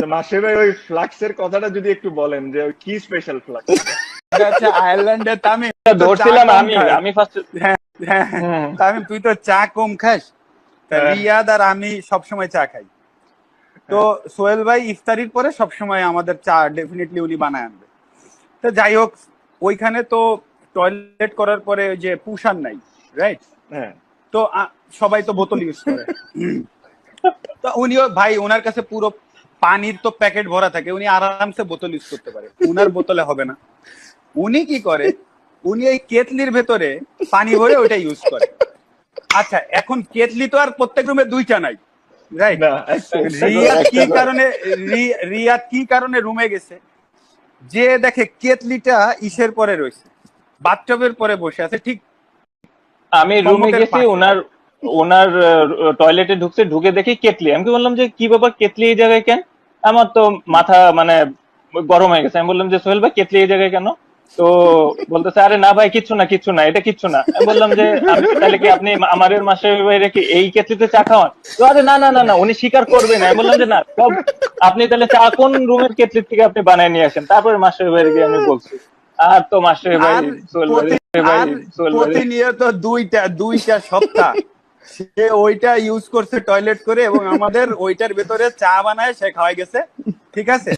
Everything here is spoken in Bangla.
তো মাসে ভাই ওই ফ্লাক্সের কথাটা যদি একটু বলেন যে ওই কি স্পেশাল ফ্লাক্স? আচ্ছা, আয়ারল্যান্ডে তামিম তো চা ধরছিলাম কম আমি খাস। আমি ফার্স্ট। হ্যাঁ, হ্যাঁ, হ্যাঁ। হুম। তামিম তুই তো চা কম খাস। তা হ্যাঁ, রিয়াদ আর আমি সবসময় চা খাই। তো হ্যাঁ, সোহেল ভাই ইফতারির পরে সবসময় আমাদের চা ডেফিনেটলি উনি বানায় আনবে। তো যাই হোক, ওইখানে তো টয়লেট করার পরে ওই যে পুষার নাই, রাইট? হ্যাঁ। তো সবাই তো বোতল ইউজ করে। তো উনিও ভাই, ওনার কাছে পুরো পানির তো প্যাকেট ভরা থাকে, উনি আরামসে বোতল ইউজ করতে পারে, উনার বোতলে হবে না। উনি কি করে, উনি এই কেতলির ভেতরে পানি ভরে ওইটা ইউজ করে। আচ্ছা, এখন কেতলি তো আর প্রত্যেক রুমে দুইটা নাই, রাইট? না, একটা একটা করে। রিয়াদ কি একটা করে। কারণে, রিয়াদ কি কারণে রুমে গেছে, যে দেখে কেতলিটা ইসের পরে রয়েছে, বাথটবের পরে বসে আছে, ঠিক আমি রুমে কম্মতের গেছি, পাশে। ওনার ওনার টয়লেটে ঢুকছে, ঢুকে দেখি কেতলি। আমি বললাম যে কি ব্যাপার, কেতলি এই জায়গায় কেন? আমার তো মাথা মানে গরম হয়ে গেছে। আমি বললাম যে সোহেল ভাই, কেতলি এই জায়গায় কেন? তো বলতেছে, আরে না ভাই, কিচ্ছু না, কিচ্ছু না, এটা কিচ্ছু না। আমি বললাম যে আমি তাহলে কি আপনি আমাদের মাসে বাইরে কি এই কেতলিতে চা খাওয়ান? তো আরে না না না না, উনি স্বীকার করবে না। আমি বললাম যে না সব, আপনি তাহলে চা কোন রুমের কেতলি থেকে আপনি বানায় নিয়ে আসেন, তারপরে মাসের বাইরে গিয়ে আমি বলছি। আর তো মাসের ভাই, আর সোহেল ভাই, প্রতি ভাই, আর সোহেল ভাই। প্রতিনিয়ত দুইটা দুইটা সপ্তাহ সে ওইটা ইউজ করছে টয়লেট করে, এবং আমাদের ওইটার ভেতরে চা বানায় সে খাওয়াই গেছে, ঠিক আছে।